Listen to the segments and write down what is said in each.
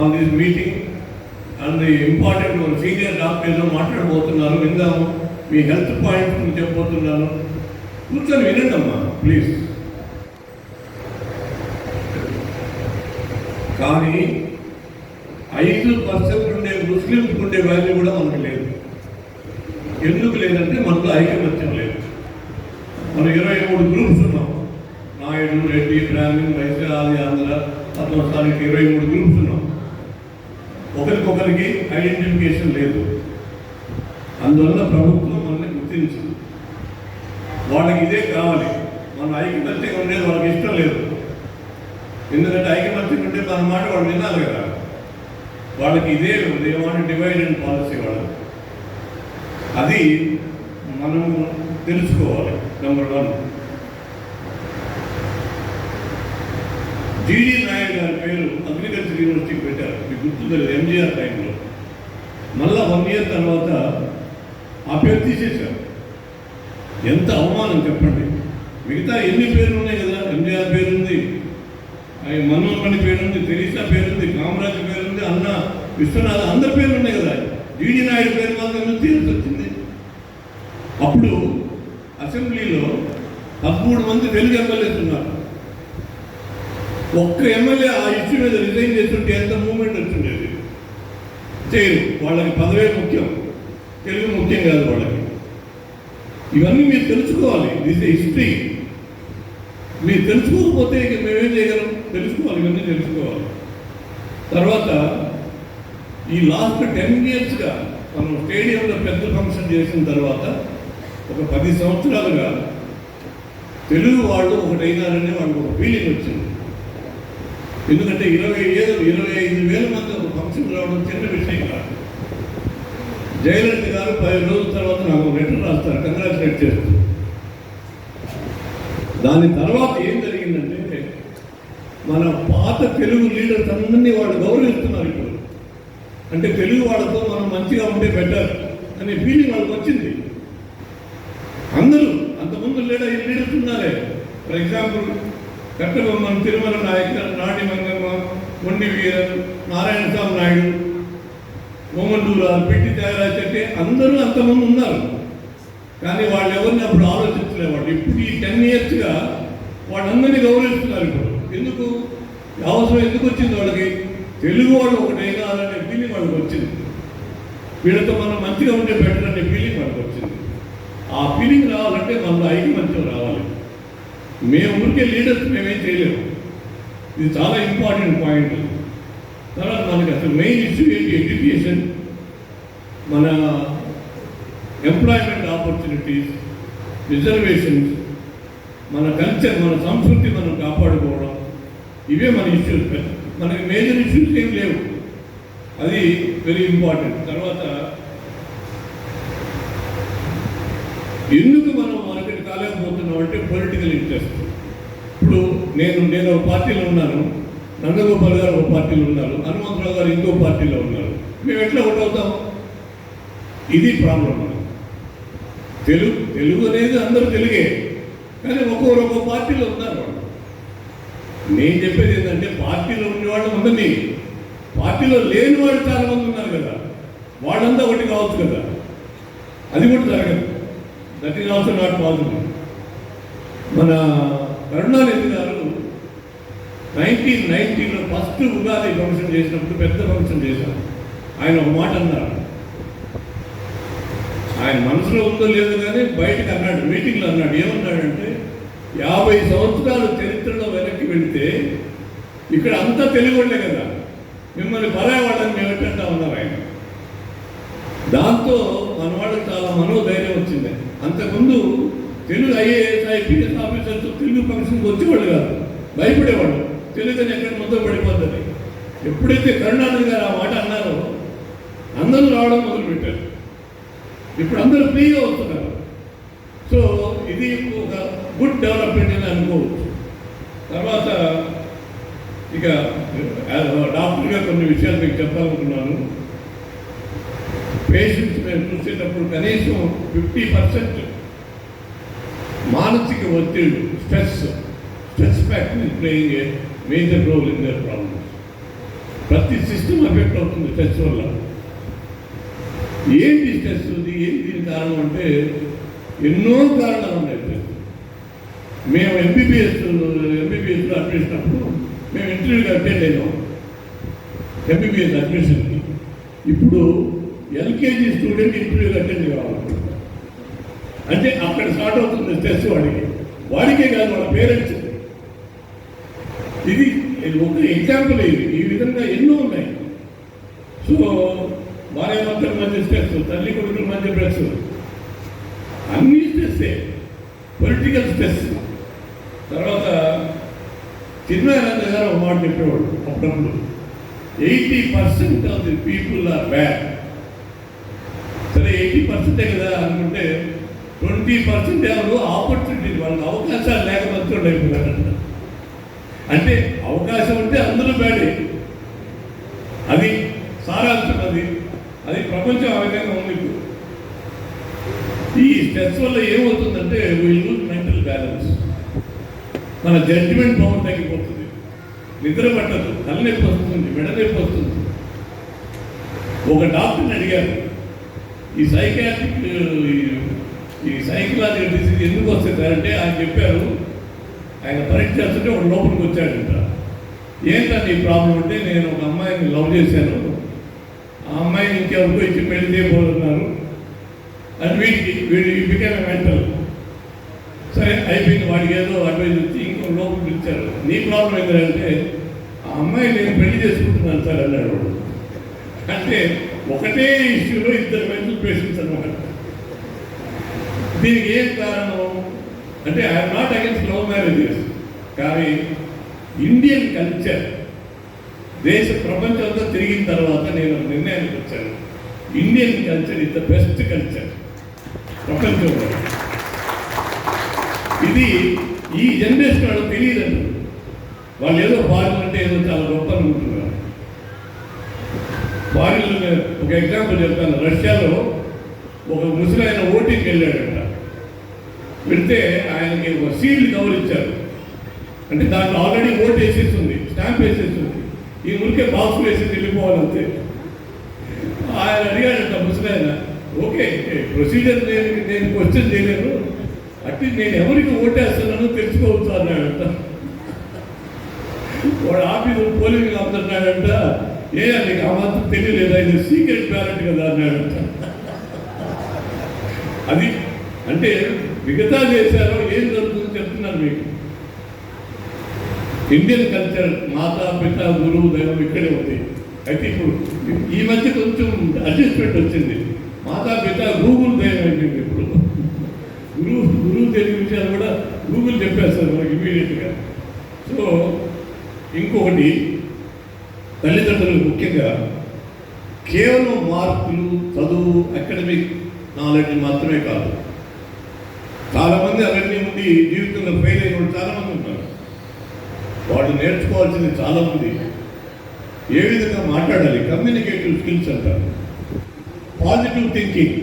On this meeting and the important మన senior doctor ఏదో మాట్లాడబోతున్నారు, విందాము. మీ హెల్త్ పాయింట్ చెప్పబోతున్నాను, కూర్చొని వినండి అమ్మా ప్లీజ్. కానీ 5% ఉండే ముస్లింస్ ఉండే వాల్యూ కూడా మనకు లేదు. ఎందుకు లేదంటే మనలో ఐకమత్యం లేదు. మనం 23 గ్రూప్స్ ఉన్నాం. నాయుడు, రెడ్డి, బ్రాహ్మణ్, వైశ్య, ఆది, ఆంధ్ర, పద్మస్థానికి 23 గ్రూప్స్ ఉన్నాం. ఒకరికొకరికి ఐడెంటిఫికేషన్ లేదు. అందువల్ల ప్రభుత్వం మనల్ని గుర్తించింది. వాళ్ళకి ఇదే కావాలి, మన ఐకమత్యం ఉండేది వాళ్ళకి ఇష్టం లేదు. ఎందుకంటే ఐకమత్యం ఉంటే మన మాట వాళ్ళు వినాలి కదా. వాళ్ళకి ఇదే ఏమంటే డివైడ్ అండ్ పాలసీ వాళ్ళు. అది మనం తెలుసుకోవాలి. నెంబర్ 1, జీడి నాయుడు గారి పేరు అగ్రికల్చర్ యూనివర్సిటీకి పెట్టారు. మీకు గుర్తుంది, ఎంజీఆర్ టైంలో. మళ్ళా 1 ఇయర్ తర్వాత ఆ పేరు తీసేశారు. ఎంత అవమానం చెప్పండి. మిగతా ఎన్ని పేర్లు ఉన్నాయి కదా, ఎంజీఆర్ పేరుంది, మన్మోహన్ పేరుంది, తెరీసా పేరుంది, కామరాజ్ పేరుంది, అన్న విశ్వనాథ్, అందరి పేర్లు ఉన్నాయి కదా. జీడి నాయుడు పేరు మాత్రం తీర్చి వచ్చింది. అప్పుడు అసెంబ్లీలో 13 మంది తెలుగు ఎమ్మెల్యేస్ ఉన్నారు. ఒక్క ఎమ్మెల్యే ఆ ఇష్యూ మీద రిజైన్ చేస్తుంటే ఎంత మూవ్మెంట్ వచ్చిండేది. చేయరు. వాళ్ళకి పదవే ముఖ్యం, తెలుగు ముఖ్యం కాదు వాళ్ళకి. ఇవన్నీ మీరు తెలుసుకోవాలి. This history. మీరు తెలుసుకోకపోతే ఇక మేమేం చేయగలం? తెలుసుకోవాలి, ఇవన్నీ తెలుసుకోవాలి. తర్వాత ఈ లాస్ట్ 10 ఇయర్స్గా మనం స్టేడియంలో పెద్ద ఫంక్షన్ చేసిన తర్వాత ఒక 10 సంవత్సరాలుగా తెలుగు వాళ్ళు ఒకటైనారని వాళ్ళకి ఒక ఫీలింగ్ వచ్చింది. ఎందుకంటే 25,000 మంది ఒక ఫంక్షన్ రావడం చిన్న విషయం కాదు. జయలలిత గారు 10 రోజుల తర్వాత నాకు లెటర్ రాస్తారు, కంగ్రాచులేట్ చేస్తూ. దాని తర్వాత ఏం జరిగిందంటే మన పాత తెలుగు లీడర్స్ అందరినీ వాళ్ళు గౌరవిస్తున్నారు ఇప్పుడు. అంటే తెలుగు వాళ్ళతో మనం మంచిగా ఉంటే బెటర్ అనే ఫీలింగ్ వాళ్ళకి వచ్చింది. అందరూ అంతకుముందు లీడర్స్ ఉన్నారే. ఫర్ ఎగ్జాంపుల్ కట్టబొమ్మన్, తిరుమల నాయక, నాడి మంగమ్మ, మొండి వీరన్, నారాయణ స్వామి నాయుడు, మోమన్డూరాలు, పిట్టి త్యాగరాజ చెట్టి, అందరూ అంతమంది ఉన్నారు. కానీ వాళ్ళు ఎవరిని అప్పుడు ఆలోచించలేవాళ్ళు. ఇప్పుడు ఈ 10 ఇయర్స్గా వాళ్ళందరినీ గౌరవిస్తున్నారు. ఇప్పుడు ఎందుకు అవసరం ఎందుకు వచ్చింది వాళ్ళకి? తెలుగు వాళ్ళు ఒకటైనా అనే ఫీలింగ్ వాళ్ళకి వచ్చింది. వీళ్ళతో మనం మంచిగా ఉంటే బెటర్ అనే ఫీలింగ్ వాళ్ళకి వచ్చింది. ఆ ఫీలింగ్ రావాలంటే మనలో ఐకమత్యం రావాలి. మేము ఊరికే లీడర్స్ మేమేం చేయలేము. ఇది చాలా ఇంపార్టెంట్ పాయింట్. తర్వాత మనకి అసలు మెయిన్ ఇష్యూ ఏంటి? ఎడ్యుకేషన్, మన ఎంప్లాయ్మెంట్ ఆపర్చునిటీస్, రిజర్వేషన్స్, మన కల్చర్, మన సంస్కృతి మనం కాపాడుకోవడం, ఇవే మన ఇష్యూస్. మనకి మేజర్ ఇష్యూస్ ఏం లేవు. అది వెరీ ఇంపార్టెంట్. తర్వాత ఎందుకు మనం మార్కెట్ కాలేకపోతున్నాం అంటే పొలిటికల్ ఇంట్రెస్ట్. ఇప్పుడు నేను ఒక పార్టీలో ఉన్నాను, నందగోపాల్ గారు ఒక పార్టీలో ఉన్నారు, హనుమంతరావు గారు ఇంకో పార్టీలో ఉన్నారు. మేము ఎట్లా ఒకటవుతాం? ఇది ప్రాబ్లం. తెలుగు అనేది అందరూ తెలుగే, కానీ ఒక్కొక్క పార్టీలో ఉన్నారు వాళ్ళు. నేను చెప్పేది ఏంటంటే పార్టీలో ఉండేవాళ్ళు ఉందని, పార్టీలో లేని వాళ్ళు చాలా మంది ఉన్నారు కదా, వాళ్ళంతా ఒకటి కావచ్చు కదా. అది కూడా జరగదు. That is also not possible. మన కరుణానిధి గారు 1990లో ఫస్ట్ ఉగాది ఫంక్షన్ చేసినప్పుడు పెద్ద ఫంక్షన్ చేశారు. ఆయన ఒక మాట అన్నారు. ఆయన మనసులో ఉందో లేదో కానీ బయటకు అన్నాడు, మీటింగ్లో అన్నాడు. ఏమన్నాడంటే 50 సంవత్సరాల చరిత్రలో వెనక్కి వెళితే ఇక్కడ అంతా తెలుగులే కదా, మిమ్మల్ని పరాయవాళ్ళని మేము ఎట్టంటా ఉన్నారు ఆయన. దాంతో మన వాళ్ళకి చాలా మనోధైర్యం వచ్చింది. అంతకుముందు Telugu IAS, IPS officers Telugu ఫంక్షన్కి వచ్చేవాళ్ళు కాదు, భయపడేవాళ్ళు. తెలుగుని ఎక్కడ మొత్తం పడిపోతుంది. ఎప్పుడైతే కరుణానిధి గారు ఆ మాట అన్నారో అందరూ రావడం మొదలుపెట్టారు. ఇప్పుడు అందరూ ఫ్రీగా వస్తున్నారు. సో ఇది ఒక గుడ్ డెవలప్మెంట్ అని అనుకోవచ్చు. తర్వాత ఇక డాక్టర్గా కొన్ని విషయాలు మీకు చెప్పాలనుకున్నాను. పేషెంట్స్ మేము చూసేటప్పుడు కనీసం 50% మానసిక ఒత్తిడి, stress factor is playing a major role in their problems. ప్రతి సిస్టమ్ ఎఫెక్ట్ అవుతుంది స్ట్రెస్ వల్ల. ఏంటి స్ట్రెస్? ఏంటి దీని కారణం అంటే ఎన్నో కారణాలు ఉన్నాయి. మేము ఎంబీబీఎస్లో అడ్మిషనప్పుడు మేము ఇంటర్వ్యూకి అటెండ్ అయినాం ఎంబీబీఎస్ అడ్మిషన్కి. ఇప్పుడు ఎల్కేజీ స్టూడెంట్ ఇంటర్వ్యూకి అటెండ్ కావాలి అంటే అక్కడ స్టార్ట్ అవుతుంది స్ట్రెస్ వాడికే కాదు వాళ్ళ పేరెంట్స్. ఇది ఒక ఎగ్జాంపుల్. ఈ విధంగా ఎన్నో ఉన్నాయి. సో భార్యాభర్తల మధ్య స్ట్రెస్, తల్లి కొడుకుల మధ్య స్ట్రెస్, అన్ని స్ట్రెస్సే. Political stress. తర్వాత చిన్మయానంద గారు ఒక మాట చెప్పేవాడు అప్పుడప్పుడు, 80% of the people are bad. సరే 80% కదా అనుకుంటే 20% ఎవరు ఆపర్చునిటీ, వాళ్ళకి అవకాశాలు లేకపోతే అయిపోయారంట. అంటే అవకాశం ఉంటే అందరూ బ్యాడే. అది సారాంశం. అది ప్రపంచం ఆ విధంగా ఉంది. ఈ స్ట్రెస్ వల్ల ఏమవుతుందంటే వీల్ లూజ్ మెంటల్ బ్యాలెన్స్. మన జడ్జిమెంట్ పవర్ తగ్గిపోతుంది, నిద్ర పట్టదు, తలనొప్పి వస్తుంది, మెడనొప్పి వస్తుంది. ఒక డాక్టర్ని అడిగారు, ఈ సైకలాజికల్ డిసీజ్ ఎందుకు వస్తుంది అంటే ఆయన చెప్పారు, ఆయన పరీక్ష చేస్తుంటే ఒక లోపలికి వచ్చాడంట. ఏంటంటే ఈ ప్రాబ్లం అంటే, నేను ఒక అమ్మాయిని లవ్ చేశాను, ఆ అమ్మాయిని ఇంకెవరికో ఇచ్చి పెళ్లి చేయబోతున్నారు అని వీడి బికెమ్ మెంటల్. సరే అయిపోయింది, వాడికి ఏదో అడ్వైజ్ వచ్చి ఇంకో లోపలికి పిలిచారు. నీ ప్రాబ్లం ఏంటంటే, ఆ అమ్మాయి నేను పెళ్లి చేసుకుంటున్నాను సార్ అన్నాడు. అంటే ఒకటే ఇష్యూలో ఇద్దరు మెంటల్ పేషెంట్స్ అన్నమాట. దీనికి ఏం కారణం అంటే, I'm not against love marriages, కానీ ఇండియన్ కల్చర్ ప్రపంచంతో తిరిగిన తర్వాత నేను నిర్ణయానికి వచ్చాను, Indian culture is the best culture ప్రపంచంలో. ఇది ఈ జనరేషన్ వాళ్ళు తెలియదండి. వాళ్ళు ఏదో ఫారిన్ అంటే ఏదో చాలా గొప్ప అనుకుంటున్నారు. ఫారిన్ ఒక ఎగ్జాంపుల్ చెప్తాను. రష్యాలో ఒక ముసలాయన ఓటింగ్కి వెళ్ళాడంట. వెళ్తే ఆయనకి ఒక సీల్డ్ కవర్ ఇచ్చారు. అంటే దాంట్లో ఆల్రెడీ ఓటు వేసేస్తుంది, స్టాంప్ వేసేస్తుంది. ఈ ఊరికే బాక్స్ వేసి వెళ్ళిపోవాలంతే. ఆయన అడిగాడంట ముసలాయన, ఓకే ప్రొసీజర్ నేను క్వశ్చన్ చేయలేను, అట్లీస్ట్ నేను ఎవరికి ఓటేస్తున్నానో తెలుసుకోవచ్చు అన్నాడంట. వాడు ఆఫీసు పోలింగ్ ఆపుతున్నాడంట. నీకు ఆ మాత్రం తెలియలేదా, ఇది సీక్రెట్ బ్యాలెట్ కదా అన్నాడంట. అది అంటే మిగతా దేశాల్లో ఏం జరుగుతుందో చెప్తున్నాను మీకు. ఇండియన్ కల్చర్ మాతా పిత గురువు దైవం ఇక్కడే ఉంది. అయితే ఇప్పుడు ఈ మధ్య కొంచెం అడ్జస్ట్మెంట్ వచ్చింది. మాతా పిత గూగుల్ దైవం అయిపోయింది. ఇప్పుడు గురువు తెలియ విషయాలు కూడా గూగుల్ చెప్పేస్తారు మనకి ఇమీడియట్గా. సో ఇంకొకటి, తల్లిదండ్రులు ముఖ్యంగా కేవలం మార్కులు, చదువు, అకాడమిక్ నాలెడ్జ్ మాత్రమే కాదు. చాలామంది అవన్నీ ఉండి జీవితంలో ఫెయిల్ అయిన వాళ్ళు చాలామంది ఉన్నారు. వాళ్ళు నేర్చుకోవాల్సింది చాలా ఉంది. ఏ విధంగా మాట్లాడాలి, కమ్యూనికేటివ్ స్కిల్స్ అంటారు, పాజిటివ్ థింకింగ్,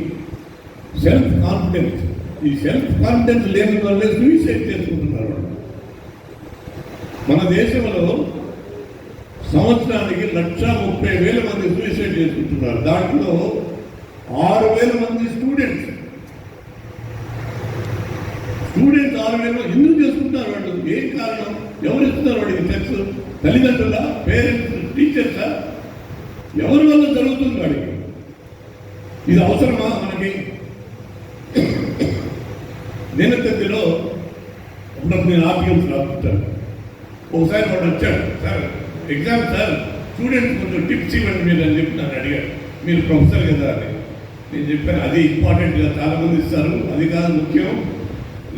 సెల్ఫ్ కాన్ఫిడెన్స్. ఈ సెల్ఫ్ కాన్ఫిడెన్స్ లేని వాళ్ళే సూసైడ్ చేసుకుంటున్నారు. మన దేశంలో సంవత్సరానికి 130,000 మంది సూసైడ్ చేసుకుంటున్నారు. దాంట్లో 6,000 మంది స్టూడెంట్స్ 6,000 ఎందుకు చేసుకుంటారు వాళ్ళు? ఏం కారణం? ఎవరు ఇస్తున్నారు వాడికి స్ట్రెస్? తల్లిదండ్రుల, పేరెంట్స్, టీచర్సా? ఎవరి వల్ల జరుగుతుంది వాడికి? ఇది అవసరమా మనకి? దినతద్దిలో ఉన్నప్పుడు నేను ఆర్టికల్స్ రాస్తుంటాను. ఒకసారి వాడు వచ్చాడు, సార్ ఎగ్జామ్ సార్, స్టూడెంట్స్ కొంచెం టిప్స్ ఇవ్వండి మీరు అని చెప్పి నన్ను అడిగాడు. మీరు ప్రొఫెసర్ కదా అని నేను చెప్పాను, అది ఇంపార్టెంట్గా చాలామంది ఇస్తారు, అది కాదు ముఖ్యం.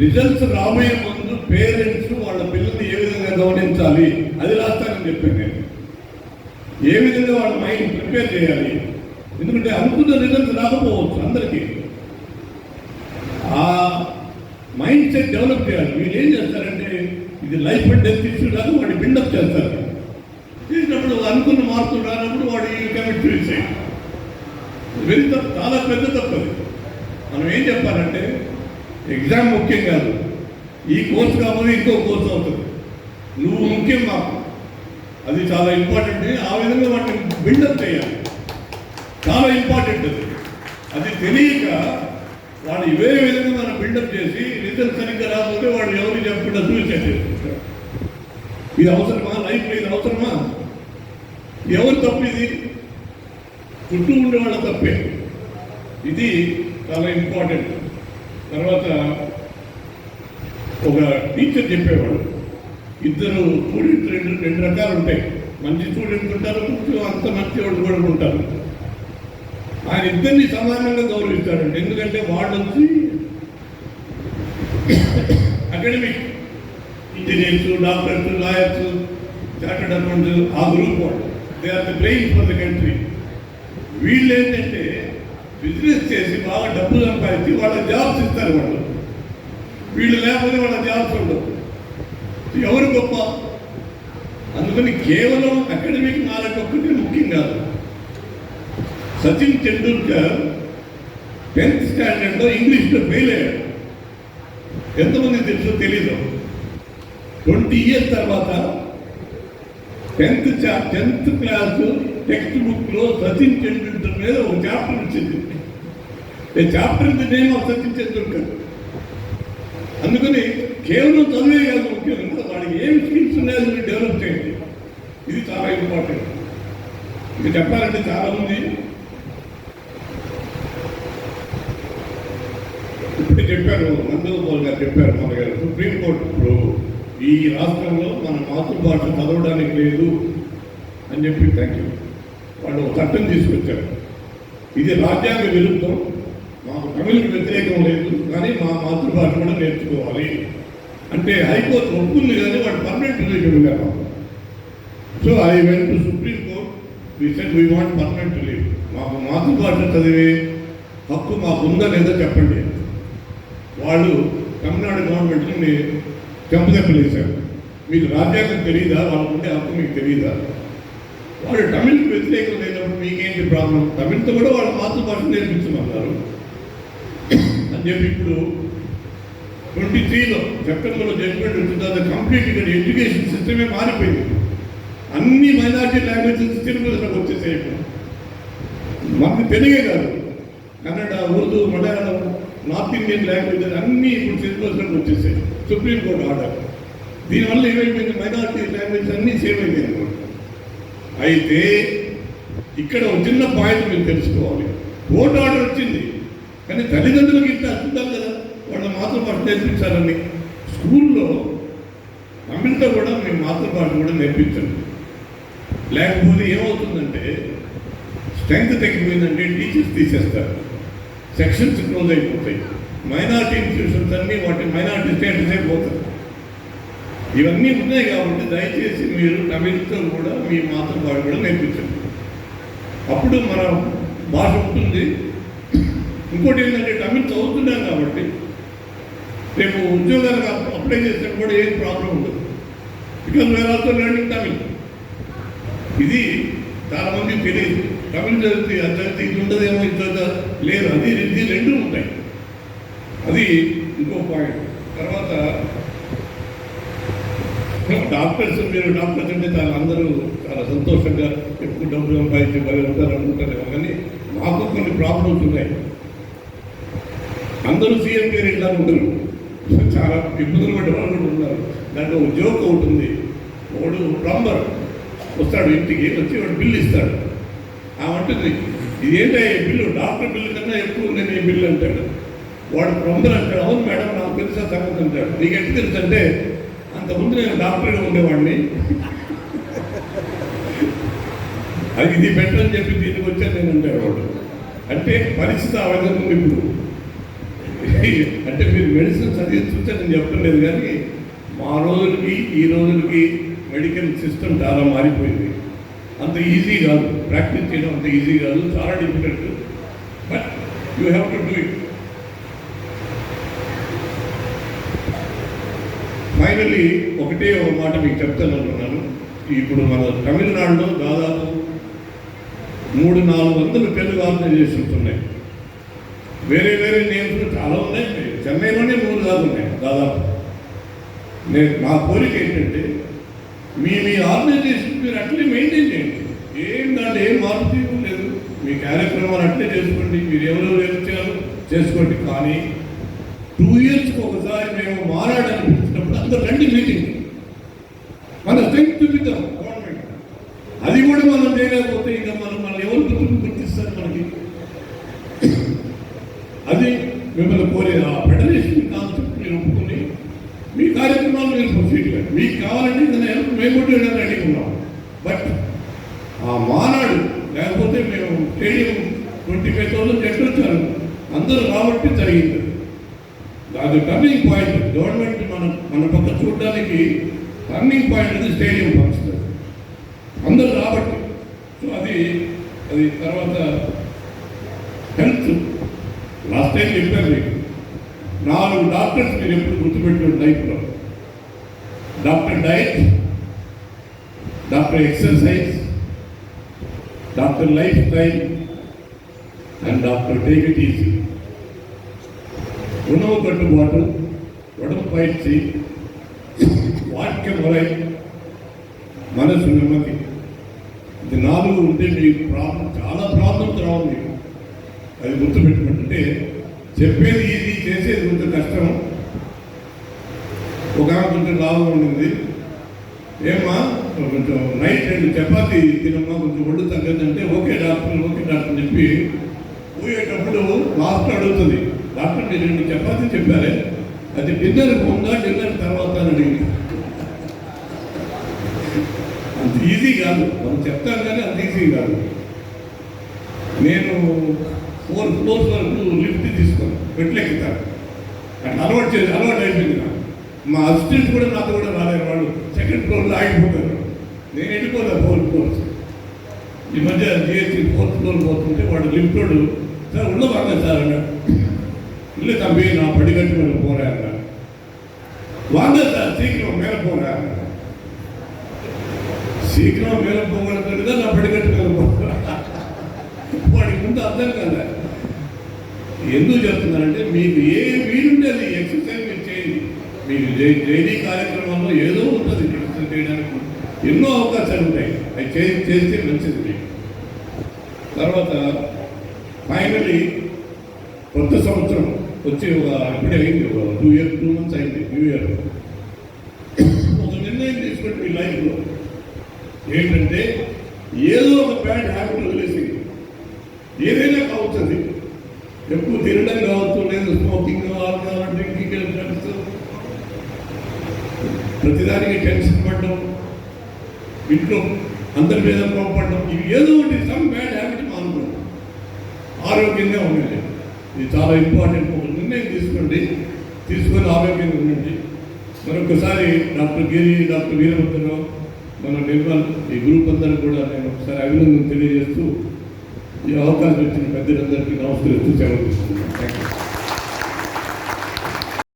రిజల్ట్స్ రాబోయే ముందు పేరెంట్స్ వాళ్ళ పిల్లల్ని ఏ విధంగా గమనించాలి అది రాస్తానని చెప్పాను నేను. ఏ విధంగా వాళ్ళ మైండ్ ప్రిపేర్ చేయాలి. ఎందుకంటే అనుకున్న రిజల్ట్స్ రాకపోవచ్చు అందరికీ. ఆ మైండ్ సెట్ డెవలప్ చేయాలి. వీళ్ళు ఏం చేస్తారంటే, ఇది లైఫ్ అండ్ డెత్ ఇష్యూ లాగా వాడిని బిల్డప్ చేస్తారు. చేసినప్పుడు అనుకున్న మార్కులు రానప్పుడు వాడు కమిట్ సూసైడ్. వెరీ తప్పు, చాలా పెద్ద తప్పది. మనం ఏం చెప్పాలంటే, ఎగ్జామ్ ముఖ్యం కాదు, ఈ కోర్సు కాకపోతే ఇంకో కోర్సు అవుతుంది, నువ్వు ముఖ్యం మాకు, అది చాలా ఇంపార్టెంట్. ఆ విధంగా వాటిని బిల్డప్ చేయాలి, చాలా ఇంపార్టెంట్ అది. అది తెలియక వాడు ఇవే విధంగా మనం బిల్డప్ చేసి రిజల్ట్ సరిగ్గా రాకపోతే వాడు ఎవరు చెప్పకుండా సూసైడ్ చేసుకుంటారు. ఇది అవసరమా? లైఫ్లో ఇది అవసరమా? ఎవరు తప్పు? ఇది చుట్టూ ఉండే వాళ్ళ తప్పే. ఇది చాలా ఇంపార్టెంట్. తర్వాత ఒక టీచర్ చెప్పేవాడు, ఇద్దరు స్టూడెంట్స్ రెండు రకాలు ఉంటాయి. మంచి స్టూడెంట్స్ ఉంటారు, అంత మంచి వాళ్ళు కూడా ఉంటారు. ఆయన ఇద్దరిని సమానంగా గౌరవిస్తాడండి. ఎందుకంటే వాళ్ళు వచ్చి academic engineers, doctors, lawyers, chartered accounts, ఆ గ్రూప్ వాళ్ళు they are the brain for the country. వీళ్ళు ఏంటంటే బిజినెస్ చేసి బాగా డబ్బులు సంపాదించి వాళ్ళ జాబ్స్ ఇస్తారు. వీళ్ళు లేకపోతే వాళ్ళ జాబ్స్ ఉండవు. ఎవరు గొప్ప? అందుకని కేవలం అకాడమిక్ నాలెడ్జ్ ఒక్కటే ముఖ్యం కాదు. సచిన్ టెండూల్కర్ 10th స్టాండర్డ్లో ఇంగ్లీష్లో ఫెయిల్ అయ్యాడు. ఎంతమంది తెలుసో తెలీదు. 20 years తర్వాత 10th క్లాస్ టెక్స్ట్ బుక్లో సచిన్ టెండూల్కర్ మీద ఒక చాప్టర్ వచ్చింది. Chapter the name of Sachin Tendulkar. అందుకని కేవలం చదివే కాదు ముఖ్యం, వాడికి ఏం స్కిల్స్ ఉన్నాయో డెవలప్ చేయండి. ఇది చాలా ఇంపార్టెంట్. ఇది చెప్పాలంటే చాలామంది ఇప్పుడు చెప్పారు, నందగోపాల్ గారు చెప్పారు, మన గారు సుప్రీంకోర్టు ఇప్పుడు ఈ రాష్ట్రంలో మన మాతృభాష చదవడానికి లేదు అని చెప్పి వాళ్ళు చట్టం తీసుకొచ్చారు. ఇది రాజ్యాంగ విరుద్ధం, మాకు తమిళకు వ్యతిరేకం లేదు, కానీ మా మాతృభాష కూడా నేర్చుకోవాలి అంటే హైకోర్టు ఒప్పుకుంది, కానీ వాడు పర్మనెంట్ రిలీవ్ ఇవ్వలేరు. So I went to supreme court, we said we want permanent relief. మాకు మాతృభాష చదివే హక్కు మాకు ఉందా లేదా చెప్పండి. వాళ్ళు తమిళనాడు గవర్నమెంట్ని చెంపదెప్పలేశారు. మీకు రాజ్యాంగం తెలియదా? వాళ్ళకుంటే హక్కు మీకు తెలియదా? వాళ్ళు తమిళకు వ్యతిరేకం లేనప్పుడు మీకేంటి ప్రాబ్లం? తమిళతో కూడా వాళ్ళ మాతృభాష నేర్పించమన్నారు అని చెప్పి ఇప్పుడు 23లో సెప్టెంబర్లో జడ్జిమెంట్ వచ్చింది. కంప్లీట్ ఇక్కడ ఎడ్యుకేషన్ సిస్టమే మారిపోయింది. అన్ని మైనారిటీ లాంగ్వేజెస్ తిరుపతిలోకి వచ్చేసాయి. ఇప్పుడు మనకు తెలుగే కాదు, Kannada, Urdu, Malayalam, north Indian languages అన్నీ ఇప్పుడు తిరుపతిలోకి వచ్చేసాయి. Supreme court order. దీనివల్ల ఏమైపోయింది? మైనారిటీ లాంగ్వేజెస్ అన్నీ సేవ్ అయిపోయింది. అయితే ఇక్కడ ఒక చిన్న పాయింట్ మీరు తెలుసుకోవాలి. కోర్టు ఆర్డర్ వచ్చింది, కానీ తల్లిదండ్రులకు ఇట్లా అర్థం కదా, వాళ్ళ మాతృభాష నేర్పించాలని. స్కూల్లో తమిళతో కూడా మీ మాతృభాష కూడా నేర్పించండి. లేకపోతే ఏమవుతుందంటే స్ట్రెంగ్త్ తగ్గిపోయిందంటే టీచర్స్ తీసేస్తారు, సెక్షన్స్ క్లోజ్ అయిపోతాయి, మైనారిటీ ఇన్స్టిట్యూషన్స్ అన్నీ వాటి మైనారిటీ స్టేటస్ అయిపోతాయి. ఇవన్నీ ఉన్నాయి కాబట్టి దయచేసి మీరు తమిళతో కూడా మీ మాతృభాష కూడా నేర్పించండి. అప్పుడు మన భాష ఉంటుంది. ఇంకోటి ఏంటంటే తమిళ్ చదువుతున్నాం కాబట్టి రేపు ఉద్యోగాలకు అప్లై చేసినప్పుడు కూడా ఏం ప్రాబ్లం ఉండదు. Because we're also learning Tamil. ఇది చాలామంది తెలియదు. తమిళ్ చదివితే అది చదివితే ఇది ఉండదేమో, ఇది లేదు, అది ఇది రెండు ఉంటాయి. అది ఇంకో పాయింట్. తర్వాత డాక్టర్స్, మీరు డాక్టర్స్ అంటే చాలా అందరూ చాలా సంతోషంగా ఎక్కువ డబ్బులు సంపాదించి బలి ఉంటారు అనుకుంటారేమో, కానీ మాకు కొన్ని ప్రాబ్లమ్స్ ఉన్నాయి. అందరూ సీఎం గారు ఇట్లా ఉంటారు, చాలా ఇబ్బందులు పడ్డ వాళ్ళు ఉన్నారు. దాంట్లో ఒక జోక్ ఉంటుంది. వాడు ప్లంబర్ వస్తాడు, ఇంటికి వచ్చి వాడు బిల్లు ఇస్తాడు. అంటుంది, ఇదేంటే బిల్లు డాక్టర్ బిల్లు కన్నా ఎక్కువ ఉంది నీ బిల్లు అంటాడు. వాడు ప్లంబర్ అంటాడు, అవును మేడం నాకు తెలుసా సంగతి అంటాడు. నీకు ఎట్లా తెలుసు అంటే, అంతకుముందు నేను డాక్టర్గా ఉండేవాడిని, అది ఇది బెటర్ అని చెప్పి దీనికి వచ్చాను నేను అంటాడు వాడు. అంటే పరిస్థితి ఆ విధంగా ఉంది ఇప్పుడు. అంటే మీరు మెడిసిన్ చదివించే నేను చెప్పడం లేదు, కానీ మా రోజులకి ఈ రోజులకి మెడికల్ సిస్టమ్ చాలా మారిపోయింది. అంత ఈజీ కాదు, ప్రాక్టీస్ చేయడం అంత ఈజీ కాదు, చాలా difficult. But you have to do it. Finally ఒకటే ఒక మాట మీకు చెప్తాను అనుకున్నాను. ఇప్పుడు మన తమిళనాడులో దాదాపు 300-400 తెలుగు ఆర్గనైజేషన్స్ ఉన్నాయి. వేరే వేరే నేమ్స్ చాలా ఉన్నాయి. చెన్నైలోనే 3 దాకా ఉన్నాయి దాదాపు. నా కోరిక ఏంటంటే మీ ఆర్గనైజేషన్ మీరు అట్లే మెయింటైన్ చేయండి. దాంట్లో ఏం మార్పు లేదు. మీ కార్యక్రమాలు అట్లే చేసుకోండి. మీరు ఎవరెవరు వచ్చారు చేసుకోండి. కానీ 2 years ఒకసారి మేము మారాడని పిలిచినప్పుడు అందరూ రండి మీటింగ్. మన స్ట్రెంగ్త్ చూపిద్దాం గవర్నమెంట్. అది కూడా మనం చేయలేకపోతే ఇంకా మనం ఎవరు గుర్తిస్తారు మనకి? అది మిమ్మల్ని కోరేది. ఆ ఫెడరేషన్ కాన్సెప్ట్ మీరు ఒప్పుకొని మీ కార్యక్రమాలు మీరు ప్రొసీడ్ చేయండి. మీకు కావాలంటే మేము కూడా రెడీగా ఉన్నాం. బట్ ఆ మానాడు లేకపోతే మేము స్టేడియం 25,000 జట్టు వచ్చారు, అందరూ రాబట్టి జరిగింది. అది టర్నింగ్ పాయింట్. గవర్నమెంట్ మన పక్క చూడడానికి టర్నింగ్ పాయింట్ అది స్టేడియం ఫంక్షన్. అందరూ రాబట్టి. సో అది తర్వాత హెల్త్. లాస్ట్ టైం చెప్పారు మీకు 4 డాక్టర్స్ మీరు ఎప్పుడు గుర్తుపెట్టుకోండి లైఫ్లో. Doctor diet, doctor exercise, doctor life style and doctor take it easy. ఉణవు కట్టుబాటు, ఉడమ పైచి, వాక్య మొరై, మనసు నెమ్మది. ఇది 4 ఉంటే మీకు చాలా ప్రాబ్లమ్స్ రావు మీకు. అది గుర్తుపెట్టుకుంటే చెప్పేది ఈజీ, చేసేది కొంచెం కష్టం. ఒక కొంచెం లాభం ఉంటుంది. ఏమా కొంచెం నైట్ 2 చపాతీ తినమ్మా, కొంచెం ఒళ్ళు తగ్గదంటే ఓకే డాక్టర్ చెప్పి పోయేటప్పుడు లాస్ట్ అడుగుతుంది, డాక్టర్ మీరు 2 చపాతీ చెప్పారే, అది డిన్నర్ ఉందా డిన్నర్ తర్వాత అని అడిగింది. అంత ఈజీ కాదు, మనం చెప్తాం కానీ అంత ఈజీ కాదు. నేను 4 floors వరకు లిఫ్ట్ తీసుకొని పెట్లెక్కుతాను. అట్లా అలవాటు అయిపోయింది నాకు. మా అసిస్టెంట్ కూడా నాతో కూడా రాలేరు. వాళ్ళు 2nd floorలో ఆగిపోతారు. నేను వెళ్ళిపోతాను 4 floors. ఈ మధ్య జిఎస్టీ 4th floor పోతుంటే వాడు లిఫ్ట్ వాడు సార్ ఉండబాగా సార్ అన్నాడు. ఇల్లు తప్పి నా పడిగట్టు మీద పోరా అన్నాడు. వాంగ సార్ శీఘ్రం మేర పోరా అన్నాడు. శీఘ్రం మేర పోగలుగుతుందిగా నా పడిగట్టు మీద పోరా. వాడికి ముందు అర్థం కదా. ఎందుకు చెప్తున్నారంటే మీకు ఏ వీలుంటే అది ఎక్సర్సైజ్ మీరు చేయండి. మీకు డైలీ కార్యక్రమంలో ఏదో ఉంటుంది ఎక్సర్సైజ్ చేయడానికి. ఎన్నో అవకాశాలు ఉంటాయి. అవి చేస్తే మంచిది మీకు. తర్వాత ఫైనలీ కొత్త సంవత్సరం వచ్చి ఇప్పుడే అయింది, 2 months అయింది న్యూ ఇయర్. ఒక నిర్ణయం తీసుకుంటే మీ లైఫ్లో ఏంటంటే ఏదో ఒక బ్యాడ్ హ్యాబిట్ వదిలేసి, ఏదైనా కావచ్చు, ఎక్కువ తినడం కావచ్చు, లేదు స్మోకింగ్, ఆల్కహాల్ డ్రింకింగ్, డ్రగ్స్, ప్రతిదానికి టెన్షన్ పడడం, ఇంట్లో అందరి మీద కోపడడం, ఇవి ఏదో ఒకటి సమ్ బ్యాడ్ హ్యాబిట్ మానుకోండి. ఆరోగ్యంగా ఉండండి. ఇది చాలా ఇంపార్టెంట్. ఒక నిర్ణయం తీసుకోండి, తీసుకొని ఆరోగ్యంగా ఉండండి. మరొకసారి డాక్టర్ గిరి, డాక్టర్ వీరభద్రరావు, మన నిర్మల్, ఈ గ్రూప్ అందరూ కూడా నేను ఒకసారి అభినందన తెలియజేస్తూ ఈ అవకాశం ఇచ్చిన పెద్దలందరికీ నమస్కరిస్తూ సెలవు తీసుకుంటున్నాను. Thank you.